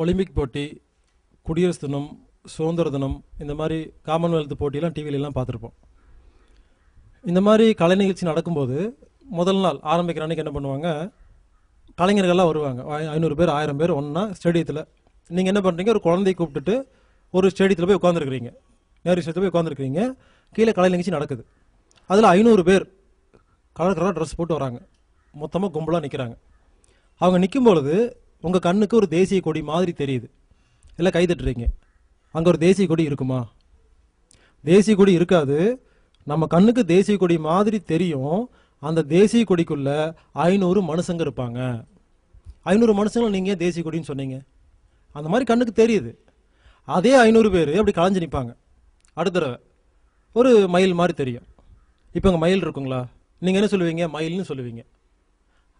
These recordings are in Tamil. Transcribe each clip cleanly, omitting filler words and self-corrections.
ஒலிம்பிக் போட்டி, குடியரசு தினம், சுதந்திர தினம், இந்த மாதிரி காமன்வெல்த் போட்டியெல்லாம் டிவிலெலாம் பார்த்துருப்போம். இந்த மாதிரி கலை நிகழ்ச்சி நடக்கும்போது முதல் நாள் ஆரம்பிக்கிற அன்றைக்கி என்ன பண்ணுவாங்க, கலைஞர்கள்லாம் வருவாங்க. 500 பேர் 1000 பேர் ஒன்றா ஸ்டேடியத்தில். நீங்கள் என்ன பண்ணுறீங்க, ஒரு குழந்தையை கூப்பிட்டுட்டு ஒரு ஸ்டேடியத்தில் போய் உட்காந்துருக்கிறீங்க, நேரு ஸ்டேடியத்தில் போய் உட்காந்துருக்கிறீங்க. கீழே கலை நிகழ்ச்சி நடக்குது. அதில் 500 பேர் கலர் கலராக ட்ரெஸ் போட்டு வராங்க, மொத்தமாக கும்பலாக நிற்கிறாங்க. அவங்க நிற்கும் பொழுது உங்கள் கண்ணுக்கு ஒரு தேசிய கொடி மாதிரி தெரியுது, இல்லை கைதட்டுறீங்க. அங்கே ஒரு தேசிய கொடி இருக்குமா? தேசிய கொடி இருக்காது. நம்ம கண்ணுக்கு தேசிய கொடி மாதிரி தெரியும். அந்த தேசிய கொடிக்குள்ள 500 மனுஷங்க இருப்பாங்க. 500 மனுஷங்களும் நீங்கள் தேசிய கொடின்னு சொன்னீங்க, அந்த மாதிரி கண்ணுக்கு தெரியுது. அதே 500 பேர் அப்படி கலைஞ்சு நிற்பாங்க. அடுத்த தடவை ஒரு மயில் மாதிரி தெரியும். இப்போ அங்கே மயில் இருக்குங்களா? நீங்கள் என்ன சொல்லுவீங்க? மயில்னு சொல்லுவீங்க.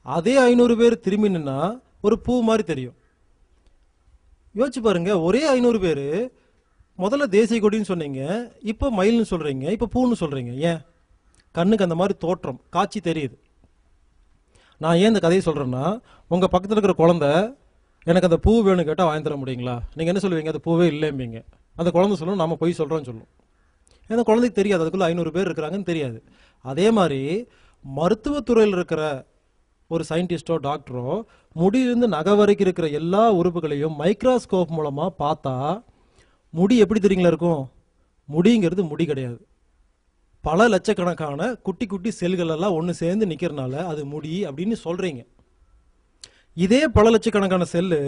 அதே 500 பேர் திரும்பி நின்னா ஒரு பூ மாதிரி தெரியும். யோசிச்சு பாருங்க, ஒரே 500 பேர் முதல்ல தேசிய கொடின்னு சொன்னீங்க, இப்போ மயில்னு சொல்கிறீங்க, இப்போ பூன்னு சொல்கிறீங்க. ஏன்? கண்ணுக்கு அந்த மாதிரி தோற்றம், காட்சி தெரியுது. நான் ஏன் இந்த கதையை சொல்கிறேன்னா, உங்கள் பக்கத்தில் இருக்கிற குழந்தை எனக்கு அந்த பூ வேணும்னு கேட்டால் வாங்கி தர முடியுங்களா? நீங்கள் என்ன சொல்லுவீங்க? அது பூவே இல்லைம்பீங்க. அந்த குழந்தை சொல்லணும், நம்ம போய் சொல்கிறோன்னு சொல்லும். ஏன்னா குழந்தைக்கு தெரியாது அதுக்குள்ளே 500 பேர் இருக்கிறாங்கன்னு தெரியாது. அதே மாதிரி மருத்துவத்துறையில் இருக்கிற ஒரு சயின்டிஸ்டோ டாக்டரோ முடியிலிருந்து நகை வரைக்கும் இருக்கிற எல்லா உறுப்புகளையும் மைக்ரோஸ்கோப் மூலமாக பார்த்தா முடி எப்படி தெரியுங்களா இருக்கும்? முடிங்கிறது முடி கிடையாது. பல லட்சக்கணக்கான குட்டி குட்டி செல்கள் எல்லாம் ஒன்று சேர்ந்து நிற்கிறனால அது முடி அப்படின்னு சொல்கிறீங்க. இதே பல லட்சக்கணக்கான செல்லு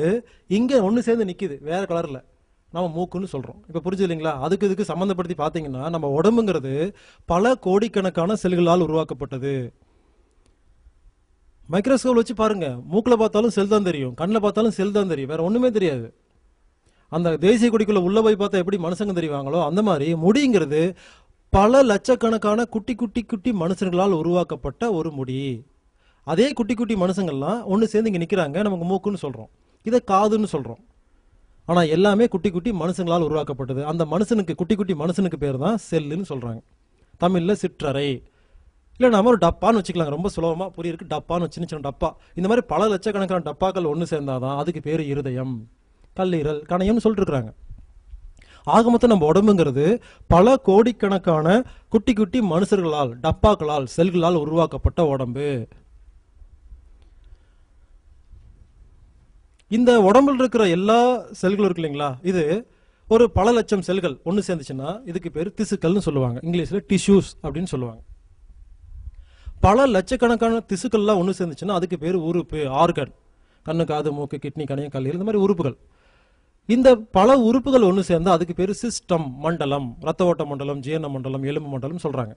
இங்கே ஒன்று சேர்ந்து நிற்கிது வேறு கலரில், நம்ம மூக்குன்னு சொல்கிறோம். இப்போ புரிஞ்சு இல்லைங்களா? இதுக்கு சம்மந்தப்படுத்தி பார்த்தீங்கன்னா நம்ம உடம்புங்கிறது பல கோடிக்கணக்கான செல்களால் உருவாக்கப்பட்டது. மைக்ரோஸ்கோப் வச்சு பாருங்க, மூக்கில் பார்த்தாலும் செல் தான் தெரியும், கண்ணில் பார்த்தாலும் செல் தான் தெரியும், வேற ஒன்றுமே தெரியாது. அந்த தேசிய கொடிக்குள்ள உள்ள போய் பார்த்தா எப்படி மனுஷங்க தெரிவாங்களோ அந்த மாதிரி முடிங்கிறது பல லட்சக்கணக்கான குட்டி குட்டி குட்டி மனுஷங்களால் உருவாக்கப்பட்ட ஒரு முடி. அதே குட்டி குட்டி மனுஷங்கள்லாம் ஒன்று சேர்ந்து இங்கே நிற்கிறாங்க, நமக்கு மூக்குன்னு சொல்கிறோம், இதை காதுன்னு சொல்கிறோம். ஆனால் எல்லாமே குட்டி குட்டி மனுஷங்களால் உருவாக்கப்பட்டது. அந்த மனுஷனுக்கு, குட்டி குட்டி மனுஷனுக்கு பேர் தான் செல்லுன்னு சொல்கிறாங்க. தமிழில் சிற்றறை, இல்லை நாம ஒரு டப்பான்னு வச்சுக்கலாங்க, ரொம்ப சுலபமாக புரியிருக்கு. டப்பான்னு சின்ன சின்ன டப்பா, இந்த மாதிரி பல லட்சக்கணக்கான டப்பாக்கள் ஒன்று சேர்ந்தாதான் அதுக்கு பேர் இருதயம், கல்லீரல், கணையம்னு சொல்லிட்டு இருக்கிறாங்க. ஆக மொத்தம் நம்ம உடம்புங்கிறது பல கோடிக்கணக்கான குட்டி குட்டி மனுஷர்களால், டப்பாக்களால், செல்களால் உருவாக்கப்பட்ட உடம்பு. இந்த உடம்பில் இருக்கிற எல்லா செல்களும் இருக்கு இல்லைங்களா, இது ஒரு பல லட்சம் செல்கள் ஒன்று சேர்ந்துச்சுன்னா இதுக்கு பேர் திசுக்கள்னு சொல்லுவாங்க. இங்கிலீஷில் டிஷ்யூஸ் அப்படின்னு சொல்லுவாங்க. பல லட்சக்கணக்கான திசுக்கள்லாம் ஒன்று சேர்ந்துச்சுன்னா அதுக்கு பேர் உறுப்பு, ஆர்கன். கண்ணு, காது, மூக்கு, கிட்னி, கணையம், கல்லீரல், இந்த மாதிரி உறுப்புகள். இந்த பல உறுப்புகள் ஒன்று சேர்ந்தால் அதுக்கு பேர் சிஸ்டம், மண்டலம், ரத்த ஓட்ட மண்டலம், ஜீரண மண்டலம், எலும்பு மண்டலம் சொல்கிறாங்க.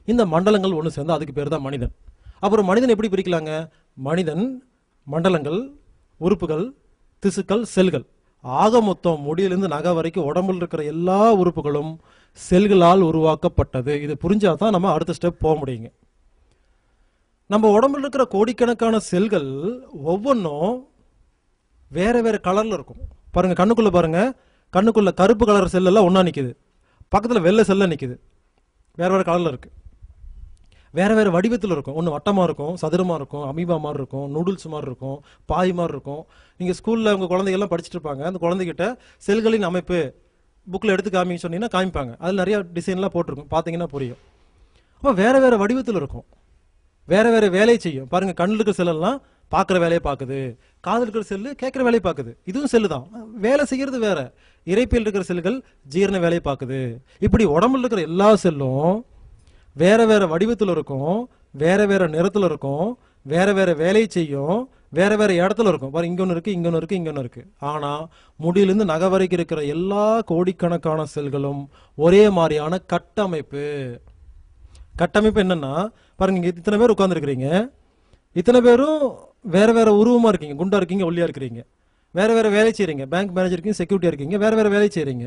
இந்த மண்டலங்கள் ஒன்று சேர்ந்தால் அதுக்கு பேர் தான் மனிதன். அப்புறம் மனிதன் எப்படி பிரிக்கலாங்க? மனிதன், மண்டலங்கள், உறுப்புகள், திசுக்கள், செல்கள். ஆக மொத்தம் முடியிலிருந்து நகை வரைக்கும் உடம்புல இருக்கிற எல்லா உறுப்புகளும் செல்களால் உருவாக்கப்பட்டது. இது புரிஞ்சால் தான் நம்ம அடுத்த ஸ்டெப் போக முடியுங்க. நம்ம உடம்புல இருக்கிற கோடிக்கணக்கான செல்கள் ஒவ்வொன்றும் வேற வேற கலரில் இருக்கும். பாருங்க, கண்ணுக்குள்ளே பாருங்க, கண்ணுக்குள்ள கருப்பு கலர் செல்லெல்லாம் ஒன்றா நிற்குது, பக்கத்தில் வெள்ளை செல்ல நிற்குது, வேற வேற கலரில் இருக்குது, வேறு வேறு வடிவத்தில் இருக்கும். ஒன்று வட்டமாக இருக்கும், சதுரமாக இருக்கும், அமீபா மாதிரி இருக்கும், நூடுல்ஸ் மாதிரி இருக்கும், பாய் மாதிரி இருக்கும். நீங்கள் ஸ்கூலில் உங்கள் குழந்தைகள்லாம் படிச்சுட்டு இருப்பாங்க, அந்த குழந்தைகிட்ட செல்களின் அமைப்பு புக்கில் எடுத்து காமிக்க சொன்னீங்கன்னா காமிப்பாங்க. அதில் நிறையா டிசைன்லாம் போட்டிருக்கும், பார்த்தீங்கன்னா புரியும். அப்போ வேறு வேறு வடிவத்தில் இருக்கும், வேறு வேறு வேலையை செய்யும். பாருங்கள், கண்ணில் இருக்கிற செல்லெல்லாம் பார்க்குற வேலையை பார்க்குது, காதில் இருக்கிற செல்லு கேட்குற வேலையை பார்க்குது. இதுவும் செல்லு தான், வேலை செய்கிறது வேற. இறைப்பில் இருக்கிற செல்கள் ஜீரண வேலையை பார்க்குது. இப்படி உடம்புல இருக்கிற எல்லா செல்லும் வேற வேற வடிவத்தில் இருக்கும், வேற வேற நிறத்தில் இருக்கும், வேற வேற வேலையை செய்யும், வேற வேற இடத்துல இருக்கும். பாரு, இங்கே ஒன்று இருக்குது, இங்கே ஒன்று இருக்குது, இங்கே ஒன்று இருக்குது. ஆனால் முடியிலிருந்து நகை வரைக்கும் இருக்கிற எல்லா கோடிக்கணக்கான செல்களும் ஒரே மாதிரியான கட்டமைப்பு. கட்டமைப்பு என்னன்னா, பாருங்க, இங்கே இத்தனை பேர் உட்காந்துருக்கிறீங்க, இத்தனை பேரும் வேற வேற உருவமாக இருக்கீங்க, குண்டா இருக்கீங்க, ஒல்லியாக இருக்கிறீங்க, வேற வேற வேலை செய்கிறீங்க, பேங்க் மேனேஜர் இருக்கீங்க, செக்யூரிட்டியாக இருக்கீங்க, வேற வேற வேலை செய்கிறீங்க,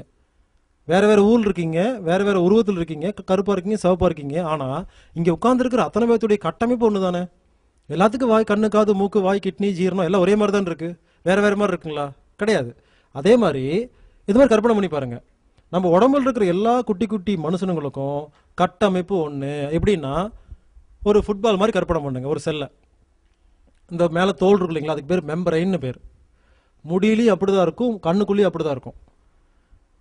வேறு வேறு ஊரில் இருக்கீங்க, வேறு வேறு உருவத்தில் இருக்கீங்க, கருப்பாக இருக்கீங்க, சிவப்பாக இருக்கீங்க. ஆனால் இங்கே உட்காந்துருக்கிற அத்தனை பேர்த்துடைய கட்டமைப்பு ஒன்று தானே. எல்லாத்துக்கும் வாய், கண்ணு, காது, மூக்கு, வாய், கிட்னி, ஜீரணம் எல்லாம் ஒரே மாதிரி தான் இருக்குது. வேறு வேறு மாதிரி இருக்குங்களா? கிடையாது. அதே மாதிரி இது மாதிரி கற்பனை பண்ணி பாருங்கள், நம்ம உடம்புல இருக்கிற எல்லா குட்டி குட்டி மனுஷனுங்களுக்கும் கட்டமைப்பு ஒன்று. எப்படின்னா, ஒரு ஃபுட்பால் மாதிரி கற்பனை பண்ணுங்க. ஒரு செல்லை, இந்த மேலே தோல் இருக்கு இல்லைங்களா, அதுக்கு பேர் மெம்பரைன்னு பேர். முடியிலையும் அப்படிதான் இருக்கும், கண்ணுக்குள்ளேயும் அப்படிதான் இருக்கும்.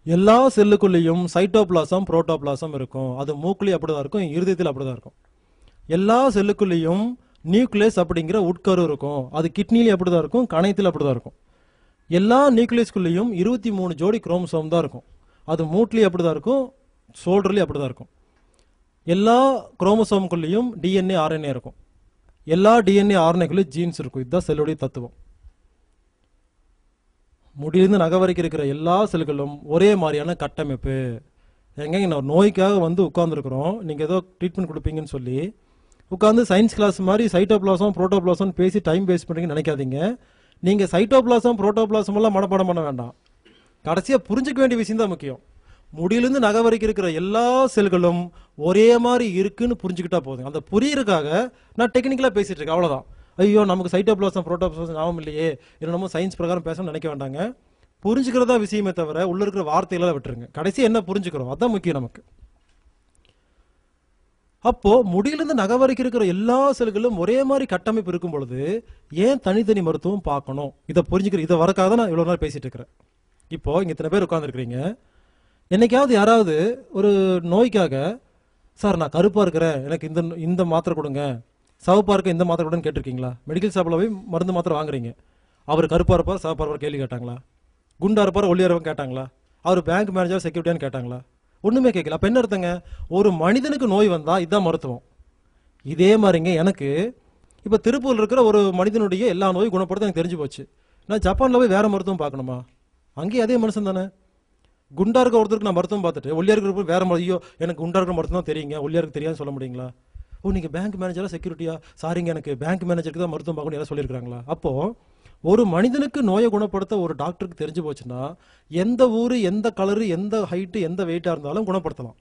எல்லா செல்லுக்குள்ளேயும் சைட்டோபிளாசம் புரோட்டோபிளாசம் இருக்கும். அது மூக்குலேயும் அப்படிதான் இருக்கும், இருதயத்தில் அப்படிதான் இருக்கும். எல்லா செல்லுக்குள்ளேயும் நியூக்ளியஸ் அப்படிங்கிற உட்கரு இருக்கும். அது கிட்னிலையும் அப்படிதான் இருக்கும், கணையத்தில் அப்படிதான் இருக்கும். எல்லா நியூக்ளியஸ்குள்ளேயும் 23 ஜோடி குரோமோசோம் தான் இருக்கும். அது மூட்லேயும் அப்படிதான் இருக்கும், ஷோல்டர்லேயும் அப்படிதான் இருக்கும். எல்லா குரோமோசோம்குள்ளேயும் டிஎன்ஏ ஆர்என்ஏ இருக்கும். எல்லா டிஎன்ஏ ஆர்என்ஏக்குள்ளேயும் ஜீன்ஸ் இருக்கும். இதுதான் செல்லுடைய தத்துவம். முடியிலிருந்து நகை வரைக்கும் இருக்கிற எல்லா செல்களும் ஒரே மாதிரியான கட்டமைப்பு. எங்க நான் நோய்க்காக வந்து உட்காந்துருக்குறோம், நீங்கள் ஏதோ ட்ரீட்மெண்ட் கொடுப்பீங்கன்னு சொல்லி உட்காந்து சயின்ஸ் கிளாஸ் மாதிரி சைட்டோபிளாசம் புரோட்டோபிளாசம் பேசி டைம் வேஸ்ட் பண்ணுறீங்கன்னு நினைக்காதீங்க. நீங்கள் சைட்டோபிளாசம் புரோட்டோபிளாசம் எல்லாம் மனப்பாடம் பண்ண வேண்டாம். கடைசியாக புரிஞ்சிக்க வேண்டிய விஷயம் தான் முக்கியம். முடியிலிருந்து நகை வரைக்கும் இருக்கிற எல்லா செல்களும் ஒரே மாதிரி இருக்குன்னு புரிஞ்சுக்கிட்டா போதும். அந்த புரியறதுக்காக நான் டெக்னிக்கலாக பேசிட்டு இருக்கேன், அவ்வளோதான். ஐயோ நமக்கு சைட்டோபிளாசம் புரோட்டோபிளாசம் ஞாபகம் இல்லையே, என்னமோ சயின்ஸ் பிரகாரம் பேசணும்னு நினைக்க வேண்டாங்க. புரிஞ்சுக்கிறதா விஷயமே தவிர உள்ள இருக்கிற வார்த்தைகளை விட்டுருங்க. கடைசி என்ன புரிஞ்சுக்கிறோம் அதான் முக்கியம் நமக்கு. அப்போ முடியிலிருந்து நகை வரைக்கும் இருக்கிற எல்லா செல்களும் ஒரே மாதிரி கட்டமைப்பு இருக்கும் பொழுது ஏன் தனித்தனி மருத்துவம் பார்க்கணும், இதை புரிஞ்சுக்கிற இதை வரக்காக தான் நான் இவ்வளோ நேரம் பேசிட்டு இருக்கிறேன். இப்போ இங்கே இத்தனை பேர் உட்காந்துருக்கிறீங்க. என்னைக்காவது யாராவது ஒரு நோய்க்காக, சார் நான் கருப்பாக இருக்கிறேன், எனக்கு இந்த மாத்திரை கொடுங்க, சவப்பாக இருக்க இந்த மாத்திரை கொடுன்னு கேட்டிருக்கீங்களா? மெடிக்கல் ஷாப்பில் போய் மருந்து மாத்திரை வாங்குறீங்க. அவர் கருப்பாக இருப்பார் சவப்பாக இருப்பார் கேள்வி கேட்டாங்களா? குண்டா இருப்பார் ஒல்லியா இருப்பார் கேட்டாங்களா? அவர் பேங்க் மேனேஜர் செக்யூரிட்டியான்னு கேட்டாங்களா? ஒன்றுமே கேட்கல. அப்போ என்ன அர்த்தங்க? ஒரு மனிதனுக்கு நோய் வந்தால் இதுதான் மருத்துவம். இதே மாதிரிங்க எனக்கு இப்போ திருப்பூரில் இருக்கிற ஒரு மனிதனுடைய எல்லா நோயும் குணப்படுத்த எனக்கு தெரிஞ்சு போச்சு. நான் ஜப்பானில் போய் வேறு மருத்துவம் பார்க்கணுமா? அங்கேயும் அதே மனுஷன் தானே. குண்டா இருக்க ஒருத்தருக்கு நான் மருத்துவம் பார்த்துட்டு ஒல்லியா இருக்கிற வேறு ஐயோ எனக்கு குண்டா இருக்கிற மருத்துவம் தான் தெரியுங்க, ஒல்லியா இருக்கு தெரியாதுன்னு சொல்ல முடியுங்களா? ஓ நீங்கள் பேங்க் மேனேஜராக செக்யூரிட்டியா? சாரிங்க எனக்கு பேங்க் மேனேஜருக்கு தான் மருத்துவம் பார்க்கணும் யாராவது சொல்லியிருக்காங்களா? அப்போது ஒரு மனிதனுக்கு நோயை குணப்படுத்த ஒரு டாக்டருக்கு தெரிஞ்சு போச்சுன்னா எந்த ஊர் எந்த கலரு எந்த ஹைட்டு எந்த வெயிட்டாக இருந்தாலும் குணப்படுத்தலாம்.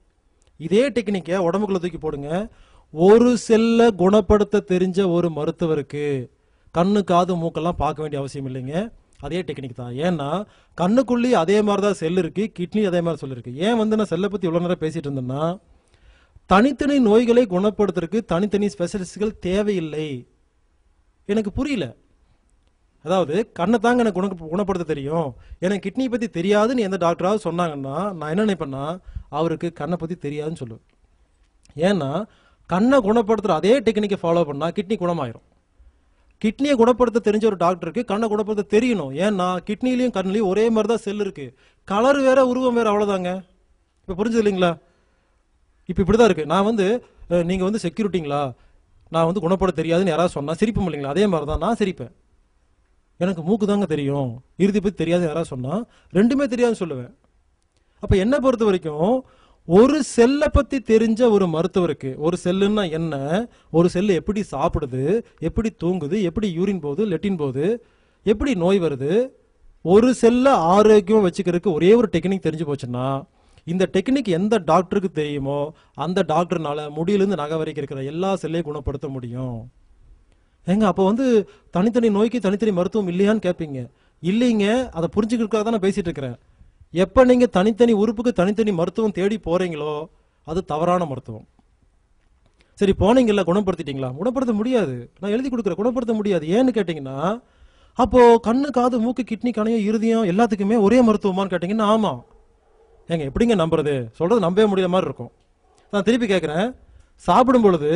இதே டெக்னிக்கை உடம்புக்குள்ள தூக்கி போடுங்க. ஒரு செல்லை குணப்படுத்த தெரிஞ்ச ஒரு மருத்துவருக்கு கண்ணு காது மூக்கெல்லாம் பார்க்க வேண்டிய அவசியம் இல்லைங்க. அதே டெக்னிக் தான். ஏன்னா கண்ணுக்குள்ளேயே அதே மாதிரி தான் செல் இருக்கு, கிட்னி அதே மாதிரி செல் இருக்கு. ஏன் வந்து நான் செல்லை பற்றி இவ்வளோ நேரம் பேசிட்டு இருந்தேன்னா, தனித்தனி நோய்களை குணப்படுத்துறதுக்கு தனித்தனி ஸ்பெஷலிஸ்ட்கள் தேவையில்லை. எனக்கு புரியல. அதாவது கண்ணை தாங்க எனக்கு குணப்படுத்த தெரியும், எனக்கு கிட்னி பற்றி தெரியாதுன்னு எந்த டாக்டராவது சொன்னாங்கன்னா நான் என்ன நினைப்பேன்னா அவருக்கு கண்ணை பற்றி தெரியாதுன்னு சொல்லுவேன். ஏன்னா கண்ணை குணப்படுத்துகிற அதே டெக்னிக்கை ஃபாலோ பண்ணால் கிட்னி குணமாயிரும். கிட்னியை குணப்படுத்த தெரிஞ்ச ஒரு டாக்டருக்கு கண்ணை குணப்படுத்த தெரியணும். ஏன்னா கிட்னிலையும் கண்ணிலையும் ஒரே மாதிரி தான் செல் இருக்கு, கலர் வேற உருவம் வேற, அவ்வளோதாங்க. இப்போ புரிஞ்சது இல்லைங்களா? இப்போ இப்படி தான் இருக்கு. நான் வந்து நீங்கள் வந்து செக்யூரிட்டிங்களா, நான் வந்து குணப்படுத்த தெரியாதுன்னு யாராவது சொன்னால் சிரிப்போம் இல்லைங்களா? அதே மாதிரி தான் நான் சிரிப்பேன். எனக்கு மூக்கு தாங்க தெரியும், இறுதி பற்றி தெரியாது யாராவது சொன்னால் ரெண்டுமே தெரியாதுன்னு சொல்லுவேன். அப்போ என்னை பொறுத்த வரைக்கும் ஒரு செல்லை பற்றி தெரிஞ்ச ஒரு மருத்துவருக்கு, ஒரு செல்லுன்னா என்ன, ஒரு செல்லு எப்படி சாப்பிடுது, எப்படி தூங்குது, எப்படி யூரின் போகுது, லெட்டின் போகுது, எப்படி நோய் வருது, ஒரு செல்லை ஆரோக்கியமாக வச்சுக்கிறதுக்கு ஒரே ஒரு டெக்னிக் தெரிஞ்சு போச்சுன்னா இந்த டெக்னிக் எந்த டாக்டருக்கு தெரியுமோ அந்த டாக்டர்னால முடியிலிருந்து நகை வரைக்கும் இருக்கிற எல்லா செல்லையும் குணப்படுத்த முடியும். ஏங்க அப்போ வந்து தனித்தனி நோய்க்கு தனித்தனி மருத்துவம் இல்லையான்னு கேட்பீங்க. இல்லைங்க, அதை புரிஞ்சுக்கிறதுக்காக தான் நான் பேசிட்டு இருக்கிறேன். எப்போ நீங்கள் தனித்தனி உறுப்புக்கு தனித்தனி மருத்துவம் தேடி போகிறீங்களோ அது தவறான மருத்துவம். சரி போனீங்கல்ல, குணப்படுத்திட்டீங்களா? குணப்படுத்த முடியாது. நான் எழுதி கொடுக்குறேன், குணப்படுத்த முடியாது. ஏன்னு கேட்டிங்கன்னா அப்போது கண்ணு காது மூக்கு கிட்னி கணையம் இருதயம் எல்லாத்துக்குமே ஒரே மருத்துவமானு கேட்டிங்கன்னா ஆமாம். ஏங்க எப்படிங்க நம்புறது? சொல்கிறது நம்பவே முடியாத மாதிரி இருக்கும். நான் திருப்பி கேட்குறேன், சாப்பிடும் பொழுது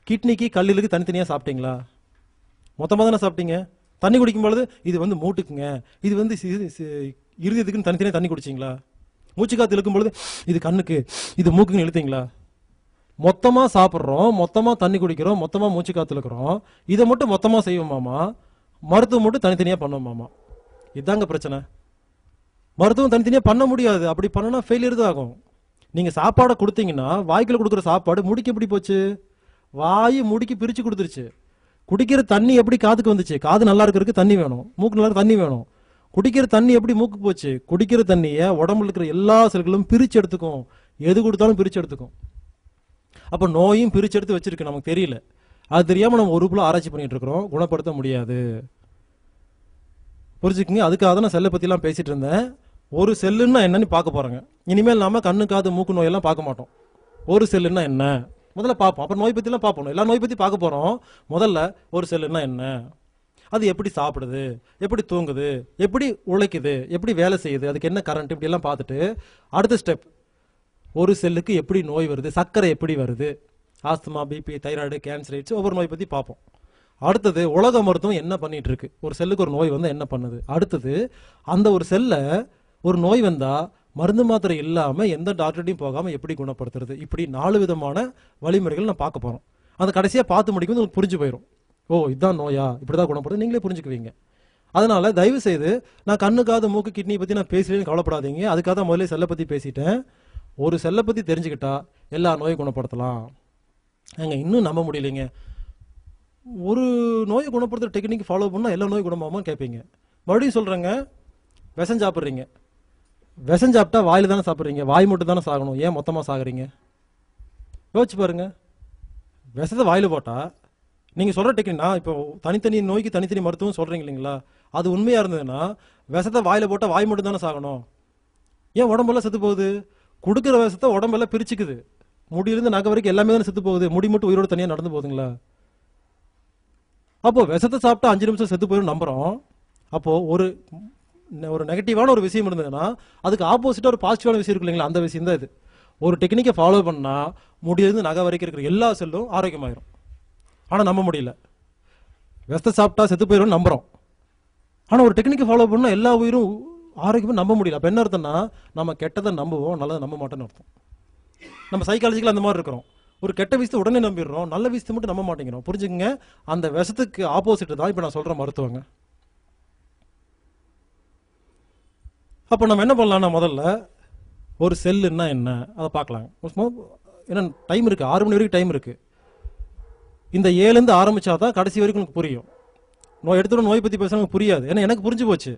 கிட்னிக்கு கல்லுக்கு தனித்தனியாக சாப்பிட்டீங்களா? மொத்தமாக தானே சாப்பிட்டீங்க. தண்ணி குடிக்கும் பொழுது இது வந்து மூட்டுக்குங்க, இது வந்து இருதயத்துக்குன்னு தனித்தனியாக தண்ணி குடிச்சிங்களா? மூச்சு காற்று இழுக்கும் பொழுது இது கண்ணுக்கு, இது மூக்குன்னு இழுத்தீங்களா? மொத்தமாக சாப்பிட்றோம், மொத்தமாக தண்ணி குடிக்கிறோம், மொத்தமாக மூச்சு காற்று இழுக்கிறோம். இதை மட்டும் மொத்தமாக செய்வோமாமா, மருத்துவம் மட்டும் தனித்தனியாக பண்ணுவோமாமா. இதுதாங்க பிரச்சனை. மருத்துவம் தனித்தனியாக பண்ண முடியாது. அப்படி பண்ணனா ஃபெயிலியர் தான் ஆகும். நீங்கள் சாப்பாடை கொடுத்தீங்கன்னா வாய்க்குள்ள கொடுக்குற சாப்பாடு முடிக்கு எப்படி போச்சு? வாய் முடிக்கு பிரித்து கொடுத்துருச்சு. குடிக்கிற தண்ணி எப்படி காதுக்கு வந்துச்சு? காது நல்லா இருக்கிறதுக்கு தண்ணி வேணும், மூக்கு நல்லா தண்ணி வேணும். குடிக்கிற தண்ணி எப்படி மூக்கு போச்சு? குடிக்கிற தண்ணியை உடம்புல இருக்கிற எல்லா செல்களும் பிரித்து எடுத்துக்கும், எது கொடுத்தாலும் பிரித்து எடுத்துக்கும். அப்போ நோயும் பிரித்து எடுத்து வச்சிருக்கு, நமக்கு தெரியல. அது தெரியாமல் நம்ம ஒரு ஆராய்ச்சி பண்ணிட்டு இருக்கிறோம், குணப்படுத்த முடியாது. புரிஞ்சுக்குங்க. அதுக்காக தான் நான் செல்லை பற்றிலாம் பேசிட்டு இருந்தேன். ஒரு செல்லுன்னா என்னன்னு பார்க்க போகிறோங்க. இனிமேல் நாம கண்ணு காது மூக்கு நோயெல்லாம் பார்க்க மாட்டோம். ஒரு செல்லுன்னா என்ன முதல்ல பார்ப்போம், அப்புறம் நோய் பற்றிலாம் பார்ப்போம். எல்லா நோய் பற்றி பார்க்க போகிறோம். முதல்ல ஒரு செல்லுன்னா என்ன. அது எப்படி சாப்பிடுது, எப்படி தூங்குது, எப்படி உழைக்குது, எப்படி வேலை செய்யுது, அதுக்கு என்ன கரண்ட், இப்படி எல்லாம் பார்த்துட்டு அடுத்த ஸ்டெப் ஒரு செல்லுக்கு எப்படி நோய் வருது, சர்க்கரை எப்படி வருது, ஆஸ்துமா, பிபி, தைராய்டு, கேன்சர், ஒவ்வொரு நோய் பற்றி பார்ப்போம். அடுத்தது உலக மருத்துவம் என்ன பண்ணிட்டு இருக்கு, ஒரு செல்லுக்கு ஒரு நோய் வந்தால் என்ன பண்ணுது. அடுத்தது அந்த ஒரு செல்லை ஒரு நோய் வந்தால் மருந்து மாத்திரை இல்லாமல் எந்த டாக்டர்டையும் போகாமல் எப்படி குணப்படுத்துறது. இப்படி 4 விதமான வழிமுறைகள் நான் பார்க்க போகிறோம். அந்த கடைசியாக பார்த்து முடிக்கும்போது உங்களுக்கு புரிஞ்சு போயிடும். ஓ இதுதான் நோயா, இப்படி தான் குணப்படுது, நீங்களே புரிஞ்சுக்குவீங்க. அதனால் தயவு செய்து நான் கண்ணுக்காத மூக்கு கிட்னி பற்றி நான் பேசுகிறேன்னு கவலைப்படாதீங்க. அதுக்காக தான் முதல்ல செல்லை பற்றி பேசிட்டேன். ஒரு செல்லை பற்றி தெரிஞ்சுக்கிட்டா எல்லா நோயும் குணப்படுத்தலாம். ஏங்க இன்னும் நம்ப முடியலைங்க. ஒரு நோயை குணப்படுத்துகிற டெக்னிக் ஃபாலோ பண்ணால் எல்லா நோயும் குணமாகுமான்னு கேட்பீங்க. மறுபடியும் சொல்கிறேங்க, விஷம் சாப்பிட்றீங்க, விஷம் சாப்பிட்டா வாயில் தானே சாப்பிட்றீங்க, வாய் மட்டும் தானே சாகணும், ஏன் மொத்தமாக சாகுறீங்க? யோசிச்சு பாருங்க. விஷத்தை வாயில் போட்டால் நீங்கள் சொல்கிற டெக்னிக், நான் இப்போ தனித்தனி நோய்க்கு தனித்தனி மருத்துவம் சொல்கிறீங்க இல்லைங்களா, அது உண்மையாக இருந்ததுன்னா விஷத்தை வாயில் போட்டால் வாய் மட்டும் தானே சாகணும், ஏன் உடம்பெல்லாம் செத்து போகுது? கொடுக்குற விஷத்தை உடம்பெல்லாம் பிரிச்சுக்குது, முடியிலிருந்து நகை வரைக்கும் எல்லாமே தானே செத்து போகுது, முடி மட்டும் உயிரோடு தனியாக நடந்து போகுதுங்களா? அப்போது விஷத்தை சாப்பிட்டா 5 நிமிஷம் செத்து போயிடும் நம்புகிறோம். அப்போது ஒரு நெகட்டிவான ஒரு விஷயம் இருந்ததுன்னா அதுக்கு ஆப்போசிட்டாக ஒரு பாசிட்டிவான விஷயம் இருக்கு இல்லைங்களா, அந்த விஷயம் தான் இது. ஒரு டெக்னிக்கை ஃபாலோ பண்ணால் முடியிலிருந்து நகை வரைக்கும் இருக்கிற எல்லா செல்லும் ஆரோக்கியமாயிரும். ஆனால் நம்ப முடியல. விஷத்தை சாப்பிட்டா செத்து போயிடும் நம்புகிறோம். ஆனால் ஒரு டெக்னிக்கை ஃபாலோ பண்ணால் எல்லா உயிரும் ஆரோக்கியமாக நம்ப முடியல. அப்போ என்ன அர்த்தம்னா நம்ம கெட்டதை நம்புவோம், நல்லதை நம்ப மாட்டேன்னு அர்த்தம். நம்ம சைக்காலஜிக்கலாக அந்த மாதிரி இருக்கிறோம். ஒரு கெட்ட விஷயத்தை உடனே நம்பிடுறோம், நல்ல விஷயத்தை மட்டும் நம்ப மாட்டேங்கிறோம். புரிஞ்சுக்கங்க, அந்த விஷத்துக்கு ஆப்போசிட் தான் இப்போ நான் சொல்கிற மருத்துவங்க. அப்போ நம்ம என்ன பண்ணலாம்னா முதல்ல ஒரு செல்லுன்னா என்ன அதை பார்க்கலாங்க. ஏன்னா டைம் இருக்குது, 6 மணி வரைக்கும் டைம் இருக்குது. இந்த 7லேருந்து ஆரம்பித்தா தான் கடைசி வரைக்கும் எனக்கு புரியும். எடுத்துகிற நோய் பற்றி பேசுகிறவங்க புரியாது. ஏன்னா எனக்கு புரிஞ்சு போச்சு.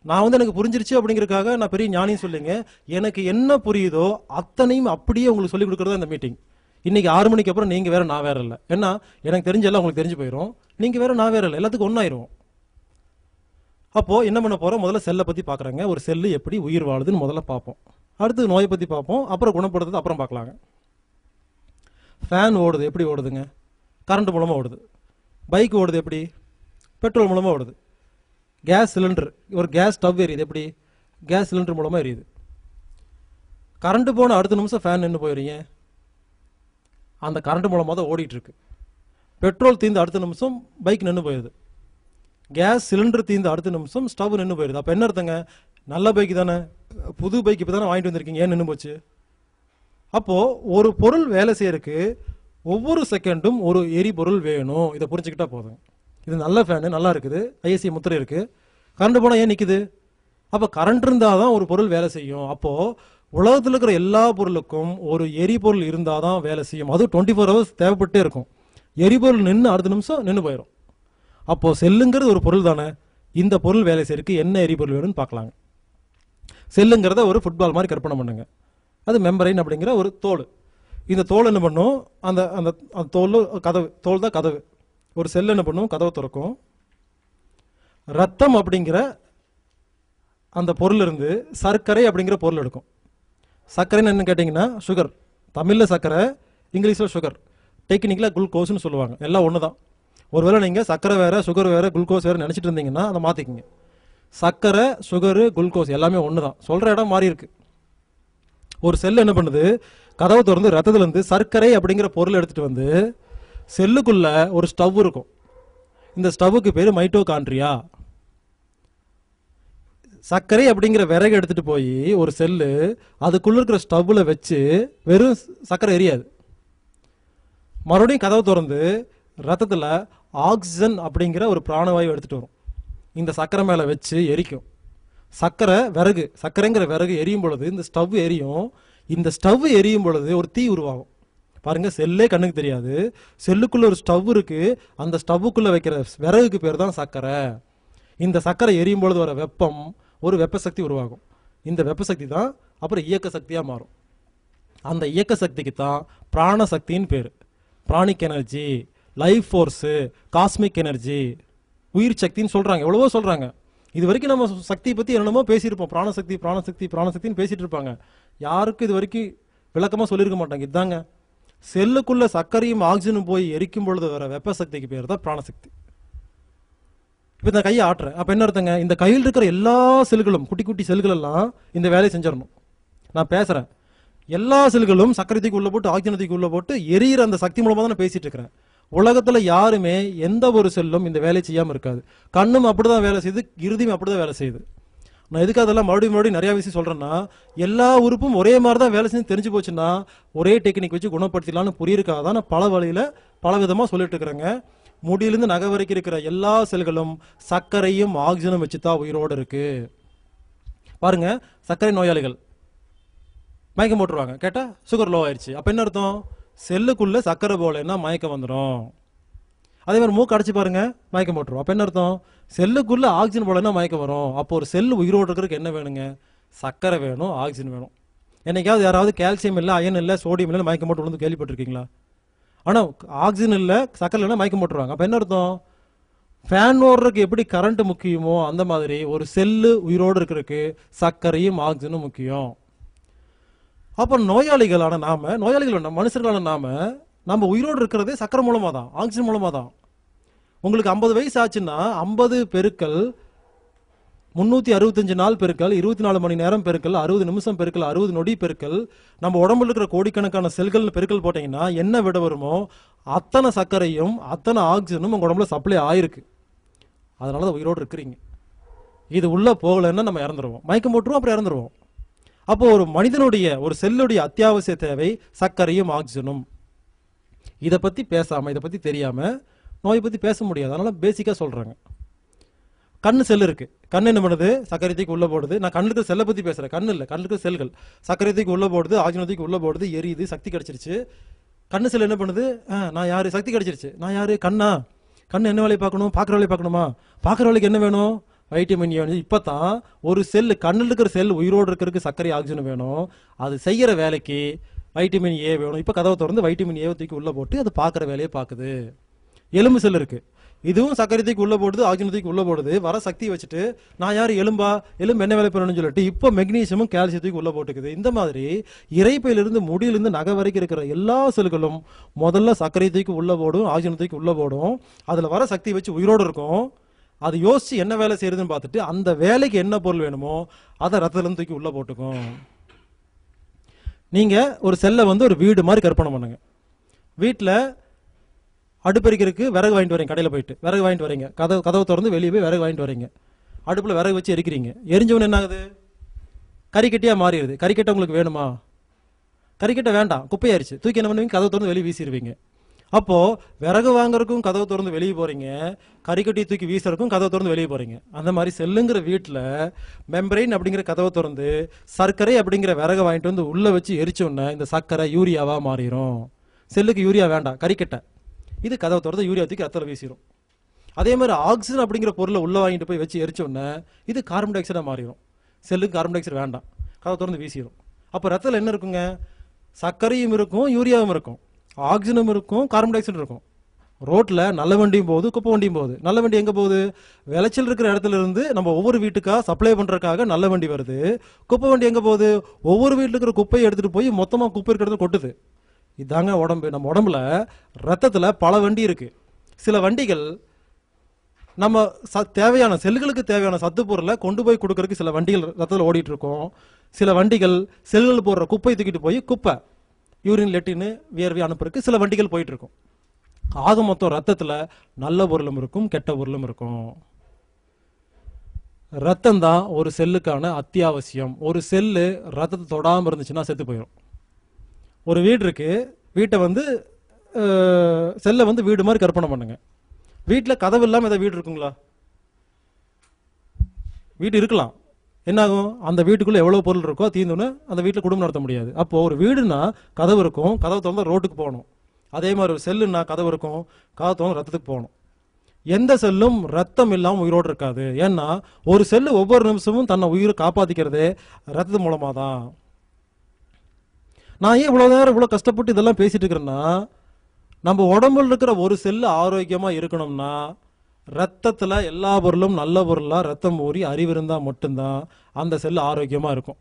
நான் எனக்கு புரிஞ்சிருச்சு அப்படிங்கிறதுக்காக நான் பெரிய ஞானின்னு சொல்லிங்க. எனக்கு என்ன புரியுதோ அத்தனையும் அப்படியே உங்களுக்கு சொல்லிக் கொடுக்குறது இந்த மீட்டிங். இன்றைக்கி 6 மணிக்கு அப்புறம் நீங்கள் வேறு நான் வேறு இல்லை. ஏன்னா எனக்கு தெரிஞ்செல்லாம் உங்களுக்கு தெரிஞ்சு போயிடும். நீங்கள் வேறு நான் வேறு இல்லை, எல்லாத்துக்கும் ஒன்றாயிரும். அப்போது என்ன பண்ண போகிறோம், முதல்ல செல்லை பற்றி பார்க்குறாங்க. ஒரு செல்லு எப்படி உயிர் வாழுதுன்னு முதல்ல பார்ப்போம். அடுத்து நோயை பற்றி பார்ப்போம், அப்புறம் குணப்படுத்துறது அப்புறம் பார்க்கலாங்க. ஃபேன் ஓடுது, எப்படி ஓடுதுங்க? கரண்ட் மூலமாக ஓடுது. பைக் ஓடுது எப்படி? பெட்ரோல் மூலமாக ஓடுது. கேஸ் சிலிண்டர், ஒரு கேஸ் ஸ்டவ் எரியுது எப்படி? கேஸ் சிலிண்டர் மூலமாக எரியுது. கரண்ட்டு போன அடுத்த நிமிஷம் ஃபேன் நின்று போயிடுறீங்க, அந்த கரண்ட் மூலமாக தான் ஓடிட்டுருக்கு. பெட்ரோல் தீர்ந்து அடுத்த நிமிஷம் பைக் நின்று போயிடுது. கேஸ் சிலிண்டர் தீர்ந்து அடுத்த நிமிஷம் ஸ்டவ் நின்று போயிடுது. அப்போ என்ன அர்த்தங்க, நல்ல பைக்கு தானே, புது பைக் இப்போ தானே வாங்கிட்டு வந்திருக்கீங்க, ஏன் நின்று போச்சு? அப்போது ஒரு பொருள் வேலை செய்யறதுக்கு ஒவ்வொரு செகண்டும் ஒரு எரிபொருள் வேணும். இதை புரிஞ்சுக்கிட்டா போதும். இது நல்ல ஃபேனு, நல்லா இருக்குது, ஐஎஸ்சி முத்திரை இருக்குது, கரண்ட் போனால் ஏன் நிற்குது? அப்போ கரண்ட் இருந்தால் தான் ஒரு பொருள் வேலை செய்யும். அப்போது உலகத்தில் இருக்கிற எல்லா பொருளுக்கும் ஒரு எரிபொருள் இருந்தால் தான் வேலை செய்யும். அதுவும் 24 ஹவர்ஸ் தேவைப்பட்டே இருக்கும். எரிபொருள் நின்று அடுத்த நிமிஷம் நின்று போயிடும். அப்போது செல்லுங்கிறது ஒரு பொருள் தானே, இந்த பொருள் வேலை செய்யறதுக்கு என்ன எரிபொருள் வேணும்னு பார்க்கலாங்க. செல்லுங்கிறத ஒரு ஃபுட்பால் மாதிரி கற்பனை பண்ணுங்க. அது மெம்பரைன் அப்படிங்கிற ஒரு தோல். இந்த தோல் என்ன பண்ணும், அந்த அந்த தோல் கதவு, தோல் தான் கதவு. ஒரு செல் என்ன பண்ணும், கதவை திறக்கும். ரத்தம் அப்படிங்கிற அந்த பொருள் இருந்து சர்க்கரை அப்படிங்கிற பொருள் எடுக்கும். சர்க்கரைன்னு என்ன கேட்டிங்கன்னா சுகர், தமிழில் சர்க்கரை, இங்கிலீஷில் சுகர், டெக்னிக்கில் குளுக்கோஸ்னு சொல்லுவாங்க. எல்லாம் ஒன்று தான். ஒருவேளை நீங்கள் சர்க்கரை வேறு சுகர் வேறு குளுக்கோஸ் வேறு நினச்சிட்டு இருந்தீங்கன்னா அதை மாற்றிக்கிங்க. சர்க்கரை, சுகரு, குளுக்கோஸ் எல்லாமே ஒன்று தான். சொல்கிற இடம் மாறி இருக்கு. ஒரு செல் என்ன பண்ணுது, கதவை திறந்து ரத்தத்துலேருந்து சர்க்கரை அப்படிங்கிற பொருள் எடுத்துகிட்டு வந்து செல்லுக்குள்ள ஒரு ஸ்டவ் இருக்கும். இந்த ஸ்டவ்வுக்கு பேர் மைட்டோகாண்ட்ரியா. சர்க்கரை அப்படிங்கிற விறகு எடுத்துகிட்டு போய் ஒரு செல்லு அதுக்குள்ளே இருக்கிற ஸ்டவ்வில் வச்சு வெறும் சர்க்கரை எரியாது. மறுபடியும் கதவை திறந்து ரத்தத்தில் ஆக்சிஜன் அப்படிங்கிற ஒரு பிராணவாயு எடுத்துகிட்டு வரும். இந்த சர்க்கரை மேலே வச்சு எரிக்கும். சர்க்கரை விறகு, சர்க்கரைங்கிற விறகு எரியும் பொழுது இந்த ஸ்டவ் எரியும். இந்த ஸ்டவ் எரியும் பொழுது ஒரு தீ உருவாகும். பாருங்கள், செல்லே கண்ணுக்கு தெரியாது, செல்லுக்குள்ளே ஒரு ஸ்டவ் இருக்குது. அந்த ஸ்டவ்வுக்குள்ளே வைக்கிற விறகுக்கு பேர் தான் சர்க்கரை. இந்த சர்க்கரை எரியும் பொழுது வர வெப்பம் ஒரு வெப்ப சக்தி உருவாகும். இந்த வெப்ப சக்தி தான் அப்புறம் இயக்க சக்தியாக மாறும். அந்த இயக்க சக்திக்கு தான் பிராண சக்தின்னு பேர். Pranic energy, life force, cosmic energy, உயிர் சக்தின்னு சொல்கிறாங்க, எவ்வளவோ சொல்கிறாங்க. இது வரைக்கும் நம்ம சக்தியை பற்றி என்னென்னமோ பேசியிருப்போம். பிராணசக்தி பிராணசக்தி பிராணசக்தின்னு பேசிகிட்டு இருப்பாங்க. யாருக்கும் இது வரைக்கும் விளக்கமாக சொல்லியிருக்க மாட்டாங்க. இதாங்க செல்லுக்குள்ளே சர்க்கரையும் ஆக்சிஜனும் போய் எரிக்கும் பொழுது வர வெப்ப சக்திக்கு பேர் தான் பிராணசக்தி. இப்போ இந்த கையை ஆட்டுறேன், அப்போ என்ன அர்த்தங்க? இந்த கையில் இருக்கிற எல்லா செல்களும், குட்டி குட்டி செல்கள் எல்லாம் இந்த வேலையை செஞ்சிடணும். நான் பேசுகிறேன், எல்லா செல்களும் சர்க்கரை தூக்கி உள்ள போட்டு ஆக்சிஜன் தூக்கி உள்ள போட்டு எரியிற அந்த சக்தி மூலமாக தான் நான் பேசிட்டு இருக்கிறேன். உலகத்தில் யாருமே எந்த ஒரு செல்லும் இந்த வேலையை செய்யாமல் இருக்காது. கண்ணும் அப்படிதான் வேலை செய்யுது, இறுதியும் அப்படிதான் வேலை செய்யுது. நான் எதுக்கு அதெல்லாம் மறுபடியும் நிறையா விஷயம் சொல்கிறேன்னா, எல்லா உறுப்பும் ஒரே மாதிரி தான் வேலை செஞ்சு தெரிஞ்சு போச்சுன்னா ஒரே டெக்னிக் வச்சு குணப்படுத்திடலான்னு புரியிருக்காக தான் நான் பல வழியில் பல விதமாக சொல்லிட்டு இருக்கிறேங்க. முடியிலிருந்து நகை வரைக்கும் இருக்கிற எல்லா செல்களும் சர்க்கரையும் ஆக்சிஜனும் வச்சு தான் உயிரோடு இருக்கு. பாருங்க, சர்க்கரை நோயாளிகள் மயக்கம் போட்டுருவாங்க, கேட்டால் சுகர் லோ ஆயிடுச்சு. அப்போ என்ன அர்த்தம்? செல்லுக்குள்ளே சர்க்கரை போலன்னா மயக்கம் வந்துடும். அதே மாதிரி மூக்கு அடைச்சி பாருங்க, மயக்கம் போட்டுரும். அப்போ என்ன அர்த்தம்? செல்லுக்குள்ளே ஆக்சிஜன் போலன்னா மயக்கம் வரும். அப்போ ஒரு செல் உயிரோடு இருக்கிறதுக்கு என்ன வேணுங்க? சர்க்கரை வேணும், ஆக்சிஜன் வேணும். என்னைக்காவது யாராவது கால்சியம் இல்லை, அயன் இல்லை, சோடியம் இல்லை மயக்கம் போட்டு விழுந்து கேள்விப்பட்டிருக்கீங்களா? ஆனால் ஆக்சிஜன் இல்லை, சர்க்கரை இல்லைன்னா மயக்கம் போட்டுருவாங்க. அப்போ என்ன அர்த்தம்? ஃபேன் ஓடுறதுக்கு எப்படி கரண்ட் முக்கியமோ அந்த மாதிரி ஒரு செல்லு உயிரோடு இருக்கிறதுக்கு சர்க்கரையும் ஆக்சிஜனும் முக்கியம். அப்போ நோயாளிகளான நாம, நோயாளிகள் மனுஷர்களான நம்ம உயிரோடு இருக்கிறதே சர்க்கரை மூலமாக தான், ஆக்சிஜன் மூலமாக தான். உங்களுக்கு 50 வயசு ஆச்சுன்னா 50 பெருக்கல் 365 நாள் பெருக்கல் 24 மணி நேரம் பெருக்கல் 60 நிமிஷம் பெருக்கல் 60 நொடி பெருக்கல் நம்ம உடம்புல இருக்கிற கோடிக்கணக்கான செல்கள் பெருக்கல் போட்டீங்கன்னா என்ன விட வருமோ அத்தனை சர்க்கரையும் அத்தனை ஆக்சிஜனும் உங்க உடம்புல சப்ளை ஆயிருக்கு. அதனால தான் உயிரோடு இருக்கிறீங்க. இது உள்ள போகலைன்னா நம்ம இறந்துருவோம், மயக்கம் போட்டுருவோம், அப்புறம் இறந்துருவோம். அப்போ ஒரு மனிதனுடைய, ஒரு செல்லுடைய அத்தியாவசிய தேவை சர்க்கரையும் ஆக்சிஜனும். இதை பற்றி பேசாமல், இதை பற்றி தெரியாமல் நோயை பற்றி பேச முடியாது. அதனால பேசிக்காக சொல்கிறாங்க. கண்ணு செல் இருக்கு, கண்ணு என்ன பண்ணுது? சர்க்கரை தூக்கி உள்ள போடுது. நான் கண்ணுக்கு செல்லை பற்றி பேசுகிறேன், கண்ணு இல்லை, கண்ணுக்கு செல்கள். சர்க்கரை தூக்கி உள்ள போடுது, ஆக்சிஜன் தூக்கி உள்ள போடுது, எரியுது, சக்தி கிடைச்சிருச்சு. கண்ணு செல் என்ன பண்ணுது? நான் யாரு? சக்தி கிடைச்சிருச்சு. நான் யாரு? கண்ணா? கண்ணு என்ன வேலையை பார்க்கணும்? பார்க்குற வேலையை பார்க்கணுமா? பார்க்குற வேலைக்கு என்ன வேணும்? Vitamin A. இப்போ தான் ஒரு செல், கண்ணில் இருக்கிற செல் உயிரோடு இருக்கிறதுக்கு சர்க்கரை ஆக்சிஜன் வேணும். அது செய்கிற வேலைக்கு வைட்டமின் ஏ வேணும். இப்போ கதவை திறந்து வைட்டமின் ஏ தூக்கி உள்ளே போட்டு அது பார்க்குற வேலையை பார்க்குது. எலும்பு செல் இருக்குது, இதுவும் சர்க்கரை தூக்கி உள்ளே போடுது, ஆக்சிஜன் தூக்கி உள்ளே போடுது. வர சக்தியை வச்சுட்டு நான் யார்? எலும்பா? எலும்பு என்ன வேலை பண்ணணும்னு சொல்லிட்டு இப்போ மெக்னீசியமும் கால்சியத்துக்கு உள்ளே போட்டுக்குது. இந்த மாதிரி இறைப்பையிலிருந்து முடியிலிருந்து நகை வரைக்கும் இருக்கிற எல்லா செல்களும் முதல்ல சர்க்கரை தூக்கி உள்ளே போடும், ஆக்சிஜன் தூக்கி உள்ளே போடும். அதில் வர சக்தி வச்சு உயிரோடு இருக்கும். அது யோசிச்சு என்ன வேலை செய்யறதுன்னு பார்த்துட்டு அந்த வேலைக்கு என்ன பொருள் வேணுமோ அதை ரத்தத்திலிருந்து தூக்கி உள்ள போட்டுக்கும். நீங்க ஒரு செல்லை ஒரு வீடு மாதிரி கற்பனை பண்ணுங்க. வீட்டில் அடுப்பெரிக்கிறதுக்கு விறகு வாங்கிட்டு வரீங்க, கடையில் போயிட்டு விறகு வாங்கிட்டு வரீங்க, கதவை திறந்து வெளியே போய் விறகு வாங்கிட்டு வரீங்க. அடுப்பில் விறகு வச்சு எரிக்கிறீங்க. எரிஞ்சவன் என்ன ஆகுது? கறிக்கட்டியாக மாறிடுது. கறிக்கட்டை உங்களுக்கு வேணுமா? கறிக்கட்டை வேண்டாம், குப்பையாயிருச்சு. தூக்கி என்ன பண்ணுவீங்க? கதவை திறந்து வெளியே வீசிடுவீங்க. அப்போ விறகு வாங்குறதுக்கும் கதவை திறந்து வெளியே போறீங்க, கறிக்கட்டி தூக்கி வீசுறதுக்கும் கதவை திறந்து வெளியே போறீங்க. அந்த மாதிரி செல்லுங்கிற வீட்டில் மெம்பரைன் அப்படிங்கிற கதவை திறந்து சர்க்கரை அப்படிங்கிற விறகு வாங்கிட்டு வந்து உள்ள வச்சு எரிச்சோன்னா இந்த சர்க்கரை யூரியாவா மாறிடும். செல்லுக்கு யூரியா வேண்டாம், கறிக்கட்டை. இது கதவை திறந்து யூரியா தூக்கி ரத்தத்தில் வீசிடும். அதே மாதிரி ஆக்சிஜன் அப்படிங்கிற பொருளை உள்ள வாங்கிட்டு போய் வச்சு எரிச்சோன்னா இது கார்பன் டை ஆக்சைடாக மாறிடும். செல்லுக்கு கார்பன் டை ஆக்சைடு வேண்டாம், கதவை திறந்து வீசிடும். அப்போ ரத்தத்தில் என்ன இருக்குங்க? சர்க்கரையும் இருக்கும், யூரியாவும் இருக்கும், ஆக்சிஜனும் இருக்கும், கார்பன் டை ஆக்சைடு இருக்கும். ரோட்டில் நல்ல வண்டியும் போகுது, குப்பை வண்டியும் போகுது. நல்ல வண்டி எங்கே போகுது? விளைச்சல் இருக்கிற இடத்துல இருந்து நம்ம ஒவ்வொரு வீட்டுக்காக சப்ளை பண்ணுறதுக்காக நல்ல வண்டி வருது. குப்பை வண்டி எங்கே போகுது? ஒவ்வொரு வீட்டில் இருக்கிற குப்பையை எடுத்துகிட்டு போய் மொத்தமாக குப்பை இருக்கிறத கொட்டுது. இதாங்க உடம்பு. நம்ம உடம்புல ரத்தத்தில் பல வண்டி இருக்குது. சில வண்டிகள் நம்ம தேவையான செல்களுக்கு தேவையான சத்து பொருளை கொண்டு போய் கொடுக்கறதுக்கு சில வண்டிகள் ரத்தத்தில் ஓடிட்டு இருக்கோம். சில வண்டிகள் செல்கள் போடுற குப்பையை தூக்கிட்டு போய் குப்பை, யூரின், லெட்டின்னு, வியர்வை அனுப்புறதுக்கு சில வண்டிகள் போயிட்டு இருக்கும். ஆக மொத்தம் ரத்தத்தில் நல்ல பொருளும் இருக்கும், கெட்ட பொருளும் இருக்கும். ரத்தம் தான் ஒரு செல்லுக்கான அத்தியாவசியம். ஒரு செல்லு ரத்தத்தை தொடாமல் இருந்துச்சுன்னா செத்து போயிடும். ஒரு வீடு இருக்கு, வீட்டை செல்லை வீடு மாதிரி கற்பனை பண்ணுங்க. வீட்டில் கதவு இல்லாமல் ஏதாவது வீடு இருக்குங்களா? வீடு இருக்கலாம். என்னாகும்? அந்த வீட்டுக்குள்ளே எவ்வளோ பொருள் இருக்கோ தீர்ந்தோன்னு அந்த வீட்டில் குடும்பம் நடத்த முடியாது. அப்போது ஒரு வீடுனா கதவு இருக்கும், கதவு திறந்தா ரோட்டுக்கு போகணும். அதே மாதிரி ஒரு செல்லுன்னா கதவு இருக்கும், கதவு திறந்து ரத்தத்துக்கு போகணும். எந்த செல்லும் ரத்தம் இல்லாமல் உயிரோடு இருக்காது. ஏன்னா ஒரு செல்லு ஒவ்வொரு நிமிஷமும் தன்னை உயிரை காப்பாற்றிக்கிறதே ரத்தத்து மூலமாக தான். நான் ஏன் இவ்வளோ நேரம் இவ்வளோ கஷ்டப்பட்டு இதெல்லாம் பேசிட்டு இருக்கிறேன்னா, நம்ம உடம்புல இருக்கிற ஒரு செல்லு ஆரோக்கியமாக இருக்கணும்னா ரத்தத்தில் எல்லா பொருளும் நல்ல பொருளாக ரத்தம் ஊறி அறிவு இருந்தால் மட்டும்தான் அந்த செல்லு ஆரோக்கியமாக இருக்கும்.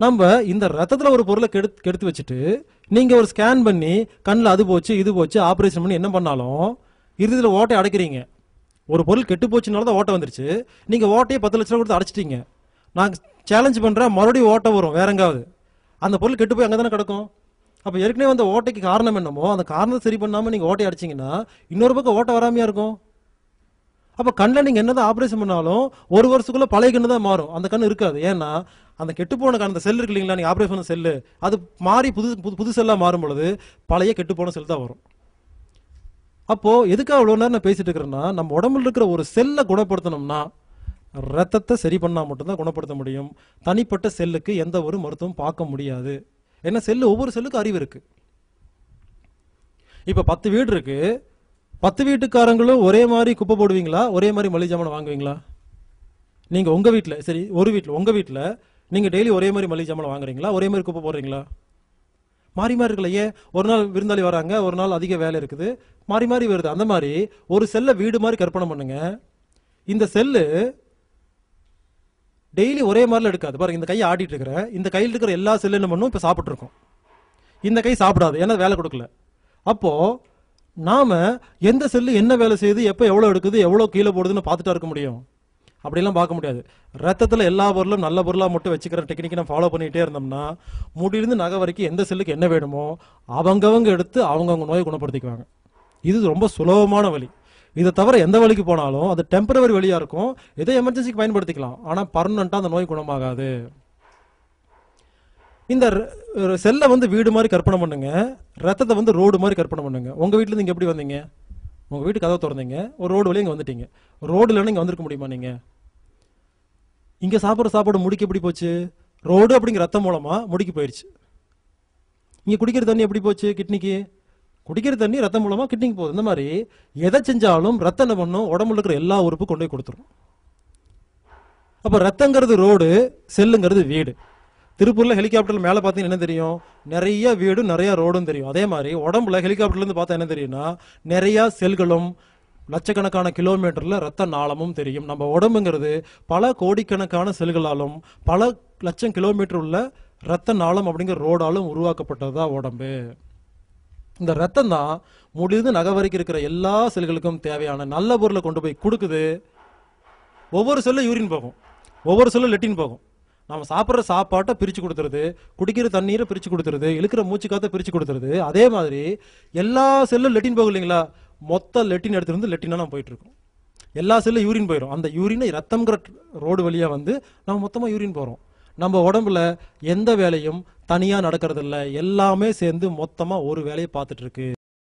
நம்ம இந்த ரத்தத்தில் ஒரு பொருளை கெடுத்து வச்சுட்டு நீங்கள் ஒரு ஸ்கேன் பண்ணி கண்ணில் அது போச்சு இது போச்சு ஆப்ரேஷன் பண்ணி என்ன பண்ணாலும் இறுதியில் ஓட்டை அடைக்கிறீங்க. ஒரு பொருள் கெட்டு போச்சுனால தான் ஓட்டை வந்துருச்சு. நீங்கள் ஓட்டையை 10 லட்ச ரூபா கொடுத்து அடைச்சிட்டீங்க. நான் சேலஞ்ச் பண்ணுறேன், மறுபடியும் ஓட்டை வரும் வேற எங்காவது. அந்த பொருள் கெட்டு போய் அங்கே தானே கிடக்கும். அப்போ ஏற்கனவே அந்த ஓட்டைக்கு காரணம் என்னமோ அந்த காரணத்தை சரி பண்ணாமல் நீங்கள் ஓட்டை அடிச்சிங்கன்னா இன்னொரு பக்கம் ஓட்டை வராமையா இருக்கும். அப்போ கண்ணில் நீங்கள் என்னதான் ஆப்ரேஷன் பண்ணாலும் 1 வருஷத்துக்குள்ளே பழைய கண்ணு தான் மாறும், அந்த கண்ணு இருக்காது. ஏன்னா அந்த கெட்டுப்போன அந்த செல் இருக்கு இல்லைங்களா, நீங்கள் ஆப்ரேஷன் பண்ண செல்லு அது மாறி புது செல்லாக மாறும் பொழுது பழைய கெட்டுப்போன செல் தான் வரும். அப்போது எதுக்காக அவ்வளோ நேரம் நான் பேசிட்டு இருக்கிறேன்னா, நம்ம உடம்புல இருக்கிற ஒரு செல்லை குணப்படுத்தணும்னா ரத்தத்தை சரி பண்ணால் மட்டும்தான் குணப்படுத்த முடியும். தனிப்பட்ட செல்லுக்கு எந்த ஒரு மருத்துவம் பார்க்க முடியாது. ஏன்னா செல்லு ஒவ்வொரு செல்லுக்கும் அறிவு இருக்கு. இப்போ 10 வீடு இருக்கு, 10 வீட்டுக்காரங்களும் ஒரே மாதிரி குப்பை போடுவீங்களா, ஒரே மாதிரி மளிகை ஜாமான் வாங்குவீங்களா? நீங்கள் உங்கள் வீட்டில் சரி, ஒரு வீட்டில் உங்கள் வீட்டில் நீங்கள் டெய்லி ஒரே மாதிரி மளிகை ஜாமான் வாங்குறீங்களா, ஒரே மாதிரி குப்பை போடுறீங்களா? மாறி மாறி இருக்குல்ல. ஏன் ஒரு நாள் விருந்தாளி வராங்க, ஒரு நாள் அதிக வேலை இருக்குது, மாறி மாறி வருது. அந்த மாதிரி ஒரு செல்லை வீடு மாதிரி கற்பனை பண்ணுங்க. இந்த செல்லு டெய்லி ஒரே மாதிரிலாம் எடுக்காது. பாருங்க, இந்த கையை ஆடிட்டு இருக்கிறேன், இந்த கையில் இருக்கிற எல்லா செல்லும் என்ன பண்ணும், இப்போ சாப்பிட்ருக்கோம். இந்த கை சாப்பிடாது, ஏன்னா வேலை கொடுக்கல. அப்போ நாம எந்த செல்லு என்ன வேலை செய்யுது, எப்போ எவ்வளோ எடுக்குது, எவ்வளோ கீழே போடுதுன்னு பார்த்துட்டா இருக்க முடியும்? அப்படிலாம் பார்க்க முடியாது. ரத்தத்தில் எல்லா பொருளும் நல்ல பொருளாக மட்டும் வச்சுக்கிற டெக்னிக்கை நம்ம ஃபாலோ பண்ணிகிட்டே இருந்தோம்னா முடியிலிருந்து நகை வரைக்கும் எந்த செல்லுக்கு என்ன வேணுமோ அவங்கவங்க எடுத்து அவங்கவுங்க நோயை குணப்படுத்திக்குவாங்க. இது ரொம்ப சுலபமான வழி. இதை தவிர எந்த வழிக்கு போனாலும் அது டெம்பரவரி வழியாக இருக்கும், எதை எமர்ஜென்சிக்கு பயன்படுத்திக்கலாம், ஆனால் பர்மனெண்ட்டாக அந்த நோய் குணமாகாது. இந்த செல்லை வந்து வீடு மாதிரி கற்பனை பண்ணுங்க, ரத்தத்தை வந்து ரோடு மாதிரி கற்பனை பண்ணுங்க. உங்கள் வீட்டில் நீங்கள் எப்படி வந்தீங்க? உங்கள் வீட்டு கதவை திறந்தீங்க, ஒரு ரோடு வழியாக இங்கே வந்துட்டீங்க. ரோடில் இங்கே வந்திருக்க முடியுமா? நீங்கள் இங்கே சாப்பிட்ற சாப்பாடு முடிக்க எப்படி போச்சு? ரோடு அப்படிங்கிற ரத்தம் மூலமாக முடிக்க போயிடுச்சு. இங்கே குடிக்கிற தண்ணி எப்படி போச்சு? கிட்னிக்கு. குடிக்கிற தண்ணி ரத்தம் மூலமாக கிட்னிக்கு போகுது. இந்த மாதிரி எதை செஞ்சாலும் ரத்தம் என்ன பண்ணும், உடம்புல இருக்கிற எல்லா உறுப்பு கொண்டு போய் கொடுத்துரும். அப்போ ரத்தங்கிறது ரோடு, செல்லுங்கிறது வீடு. திருப்பூரில் ஹெலிகாப்டரில் மேலே பார்த்தீங்கன்னா என்ன தெரியும்? நிறைய வீடும் நிறைய ரோடும் தெரியும். அதே மாதிரி உடம்புல ஹெலிகாப்டர்லேருந்து பார்த்தா என்ன தெரியும்னா நிறையா செல்களும் லட்சக்கணக்கான கிலோமீட்டரில் ரத்த நாளமும் தெரியும். நம்ம உடம்புங்கிறது பல கோடிக்கணக்கான செல்களாலும் பல லட்சம் கிலோமீட்டர் உள்ள ரத்த நாளம் அப்படிங்கிற ரோடாலும் உருவாக்கப்பட்டது தான் உடம்பு. இந்த ரத்தம் தான் முடிந்து நகை வரைக்கும் இருக்கிற எல்லா செல்களுக்கும் தேவையான நல்ல பொருளை கொண்டு போய் கொடுக்குது. ஒவ்வொரு செல்லும் யூரின் போகும், ஒவ்வொரு செல்லும் லெட்டின் போகும். நம்ம சாப்பிட்ற சாப்பாட்டை பிரித்து கொடுத்துருது, குடிக்கிற தண்ணீரை பிரித்து கொடுத்துருது, இழுக்கிற மூச்சு காற்றை பிரித்து கொடுத்துருது. அதே மாதிரி எல்லா செல்லும் லெட்டின் போகும் இல்லைங்களா, மொத்த லெட்டின் எடுத்துருந்து லெட்டினாக நம்ம போயிட்டு இருக்கோம். எல்லா செல்லும் யூரின் போயிடும். அந்த யூரினை ரத்தம்ங்கிற ரோடு வழியாக வந்து நம்ம மொத்தமாக யூரின் போகிறோம். நம்ம உடம்புல எந்த வேலையும் தனியாக நடக்கிறது இல்லை, எல்லாமே சேர்ந்து மொத்தமாக ஒரு வேலையை பார்த்துட்டு இருக்கு.